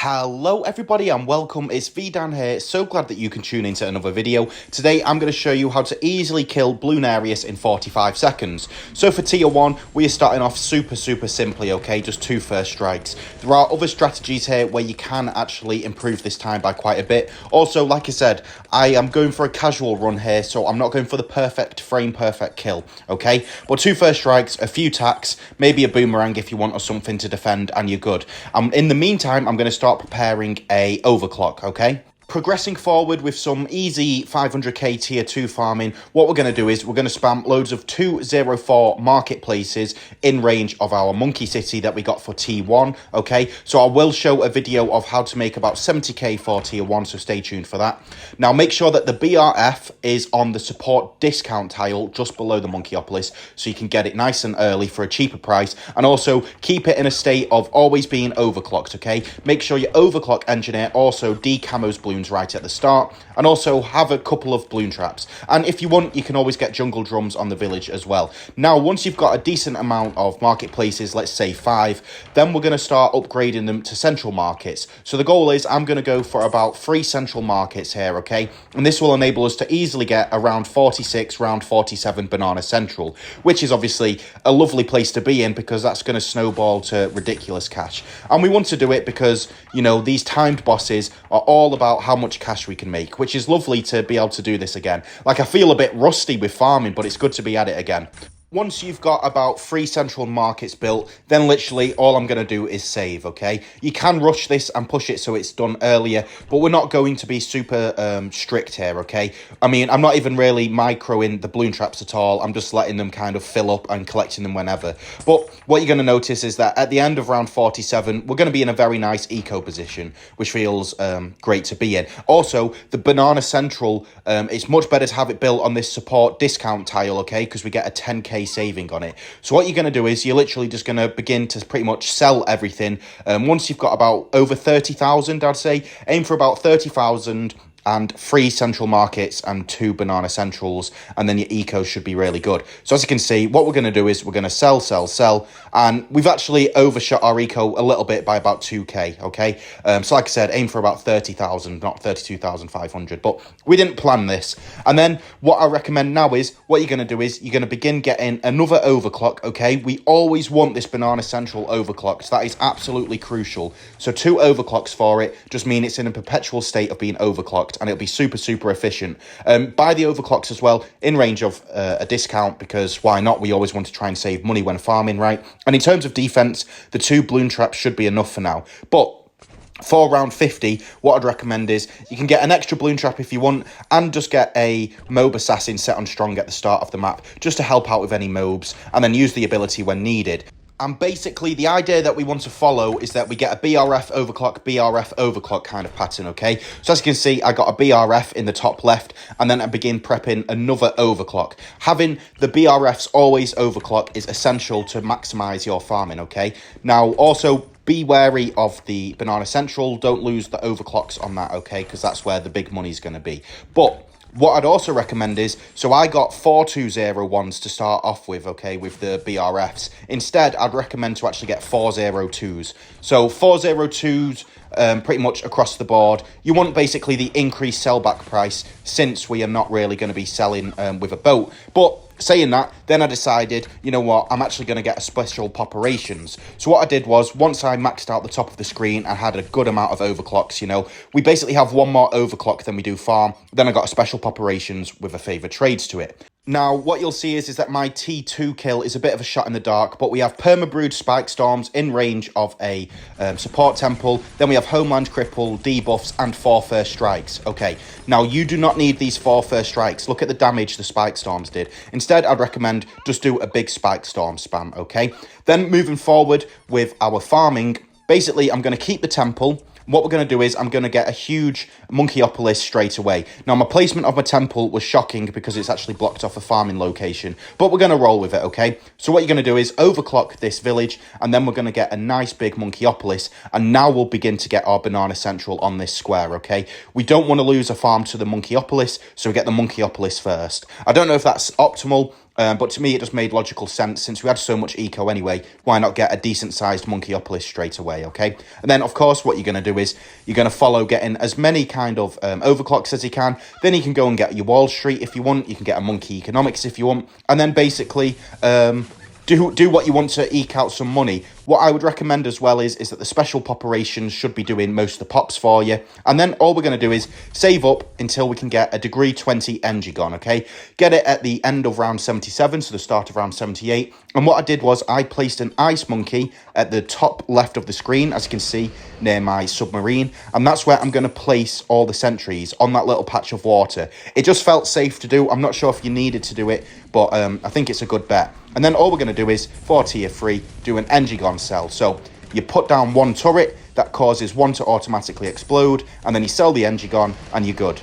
Hello everybody and welcome, it's VeDAN here. So glad that you can tune into another video. Today I'm going to show you how to easily kill Bloonarius in 45 seconds. So for tier 1, we are starting off super simply, okay, just 2 first strikes. There are other strategies here where you can actually improve this time by quite a bit. Also, like I said, I am going for a casual run here, so I'm not going for the perfect frame, perfect kill, okay? But 2 first strikes, a few tacks, maybe a boomerang if you want or something to defend, and you're good. In the meantime, I'm going to start preparing a overclock, okay? Progressing forward with some easy 500k tier 2 farming, what we're going to do is we're going to spam loads of 204 marketplaces in range of our monkey city that we got for T1, okay? So I will show a video of how to make about 70k for tier 1, so stay tuned for that. Now make sure that the BRF is on the support discount tile just below the Monkeyopolis, so you can get it nice and early for a cheaper price, and also keep it in a state of always being overclocked, okay? Make sure your overclock engineer also decamos bloons right at the start, and also have a couple of bloon traps. And if you want, you can always get jungle drums on the village as well. Now once you've got a decent amount of marketplaces, let's say 5, then we're going to start upgrading them to central markets. So the goal is I'm going to go for about 3 central markets here, okay? And this will enable us to easily get around 46, round 47 banana central, which is obviously a lovely place to be in because that's going to snowball to ridiculous cash. And we want to do it because, you know, these timed bosses are all about how much cash we can make, which is lovely to be able to do this again. Like, I feel a bit rusty with farming, but it's good to be at it again. Once you've got about 3 central markets built, then literally all I'm going to do is save, okay? You can rush this and push it so it's done earlier, but we're not going to be super strict here, okay? I mean, I'm not even really microing the bloon traps at all. I'm just letting them kind of fill up and collecting them whenever. But what you're going to notice is that at the end of round 47, we're going to be in a very nice eco position, which feels great to be in. Also, the banana central, it's much better to have it built on this support discount tile, okay? Because we get a 10k saving on it. So what you're going to do is you're literally just going to begin to pretty much sell everything. Once you've got about over 30,000, I'd say, aim for about 30,000 and 3 central markets and 2 banana centrals, and then your eco should be really good. So as you can see, what we're going to do is we're going to sell, and we've actually overshot our eco a little bit by about 2k, okay? So like I said, aim for about 30,000, not 32,500, but we didn't plan this. And then what I recommend now is, what you're going to do is you're going to begin getting another overclock, okay? We always want this banana central overclock, so that is absolutely crucial. So 2 overclocks for it just mean it's in a perpetual state of being overclocked, and it'll be super efficient. Buy the overclocks as well in range of a discount, because why not? We always want to try and save money when farming, right? And in terms of defense, the 2 bloon traps should be enough for now. But for round 50, what I'd recommend is you can get an extra bloon trap if you want, and just get a mob assassin set on strong at the start of the map, just to help out with any mobs, and then use the ability when needed. And basically, the idea that we want to follow is that we get a BRF overclock kind of pattern, okay? So as you can see, I got a BRF in the top left, and then I begin prepping another overclock. Having the BRFs always overclock is essential to maximize your farming, okay? Now, also, be wary of the banana central. Don't lose the overclocks on that, okay? Because that's where the big money's going to be. But what I'd also recommend is, so I got 4 201s to start off with, okay, with the BRFs. Instead, I'd recommend to actually get 402s. So 402s, pretty much across the board. You want basically the increased sellback price, since we are not really going to be selling with a boat. But saying that, then I decided, you know what, I'm actually going to get a special poperations. So what I did was, once I maxed out the top of the screen and had a good amount of overclocks, you know, we basically have 1 more overclock than we do farm. Then I got a special poperations with a favored trades to it. Now, what you'll see is that my T2 kill is a bit of a shot in the dark, but we have perma-brewed spike storms in range of a support temple. Then we have homeland cripple, debuffs, and 4 first strikes. Okay, now you do not need these 4 first strikes. Look at the damage the spike storms did. Instead, I'd recommend just do a big spike storm spam, okay? Then moving forward with our farming, basically I'm going to keep the temple. What we're going to do is I'm going to get a huge Monkeyopolis straight away. Now, my placement of my temple was shocking because it's actually blocked off a farming location, but we're going to roll with it, okay? So what you're going to do is overclock this village, and then we're going to get a nice big Monkeyopolis, and now we'll begin to get our banana central on this square, okay? We don't want to lose a farm to the Monkeyopolis, so we get the Monkeyopolis first. I don't know if that's optimal. But to me, it just made logical sense. Since we had so much eco anyway, why not get a decent-sized Monkeyopolis straight away, okay? And then, of course, what you're going to do is you're going to follow getting as many kind of overclocks as you can. Then you can go and get your Wall Street if you want. You can get a Monkey Economics if you want. And then basically do what you want to eke out some money. What I would recommend as well is that the special populations should be doing most of the pops for you. And then all we're going to do is save up until we can get a degree 20 engigon, okay? Get it at the end of round 77, so the start of round 78. And what I did was I placed an ice monkey at the top left of the screen, as you can see, near my submarine. And that's where I'm going to place all the sentries on that little patch of water. It just felt safe to do. I'm not sure if you needed to do it, but I think it's a good bet. And then all we're going to do is, for tier 3, do an engigon cell. So you put down one turret, that causes one to automatically explode, and then you sell the engigon, and you're good.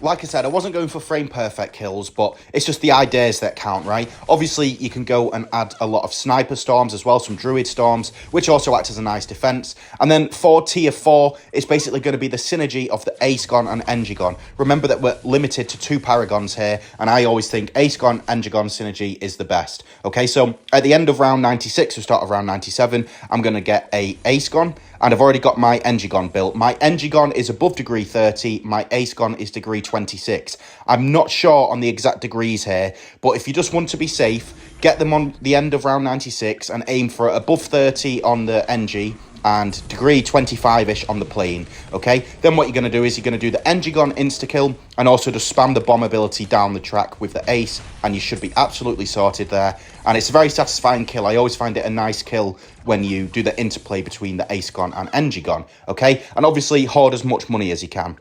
Like I said, I wasn't going for frame perfect kills, but it's just the ideas that count, right? Obviously, you can go and add a lot of sniper storms as well, some druid storms, which also act as a nice defense. And then for tier 4, it's basically going to be the synergy of the acegon and engigon. Remember that we're limited to 2 paragons here, and I always think acegon engigon synergy is the best. Okay, so at the end of round 96 or start of round 97, I'm going to get a acegon. And I've already got my engigon built. My engigon is above degree 30. My acegon is degree 26. I'm not sure on the exact degrees here, but if you just want to be safe, get them on the end of round 96 and aim for above 30 on the engi and degree 25-ish on the plane, okay? Then what you're going to do is you're going to do the engigon insta-kill and also just spam the bomb ability down the track with the ace, and you should be absolutely sorted there. And it's a very satisfying kill. I always find it a nice kill when you do the interplay between the acegon and engigon, okay? And obviously hoard as much money as you can.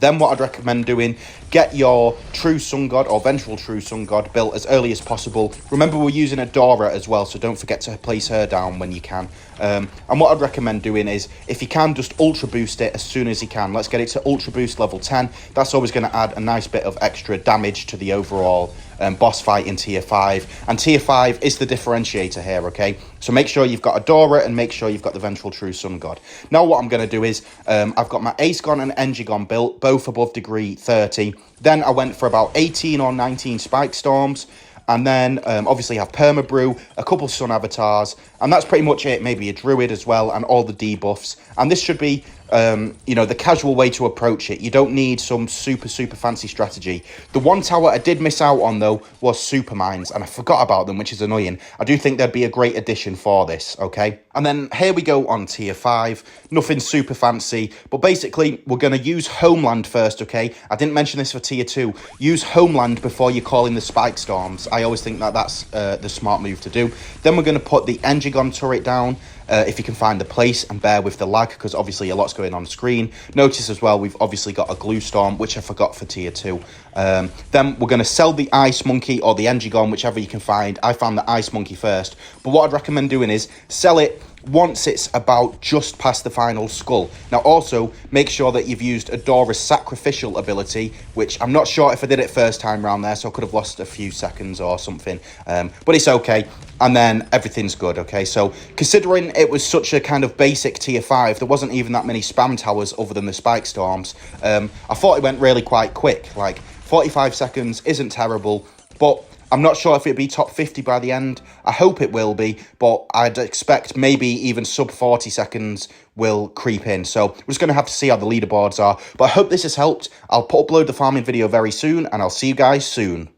Then what I'd recommend doing, get your True Sun God or Vengeful True Sun God built as early as possible. Remember, we're using a Dora as well, so don't forget to place her down when you can. And what I'd recommend doing is, if you can, just Ultra Boost it as soon as you can. Let's get it to Ultra Boost level 10. That's always going to add a nice bit of extra damage to the overall boss fight in Tier 5. And Tier 5 is the differentiator here, okay? So make sure you've got a Dora and make sure you've got the Vengeful True Sun God. Now what I'm going to do is, I've got my acegon and engigon built, both above degree 30. Then I went for about 18 or 19 Spike Storms. And then obviously have Permabrew, a couple Sun Avatars, and that's pretty much it. Maybe a Druid as well, and all the debuffs. And this should be, you know, the casual way to approach it. You don't need some super fancy strategy. The one tower I did miss out on, though, was Super Mines, and I forgot about them, which is annoying. I do think they'd be a great addition for this, okay? And then here we go on Tier 5. Nothing super fancy, but basically, we're going to use Homeland first, okay? I didn't mention this for Tier 2. Use Homeland before you call in the Spike Storms. I always think that that's the smart move to do. Then we're going to put the engigon turret down, if you can find the place, and bear with the lag, because obviously a lot's going on screen. Notice as well, we've obviously got a glue storm, which I forgot for Tier 2. Then we're going to sell the Ice Monkey or the engigon, whichever you can find. I found the Ice Monkey first, but what I'd recommend doing is sell it once it's about just past the final skull. Now also, make sure that you've used Adora's sacrificial ability, which I'm not sure if I did it first time round there, so I could have lost a few seconds or something, but it's okay. And then everything's good, okay? So considering it was such a kind of basic Tier 5, there wasn't even that many spam towers other than the Spike Storms. I thought it went really quite quick. Like 45 seconds isn't terrible, but I'm not sure if it'll be top 50 by the end. I hope it will be, but I'd expect maybe even sub 40 seconds will creep in. So we're just going to have to see how the leaderboards are. But I hope this has helped. I'll upload the farming video very soon, and I'll see you guys soon.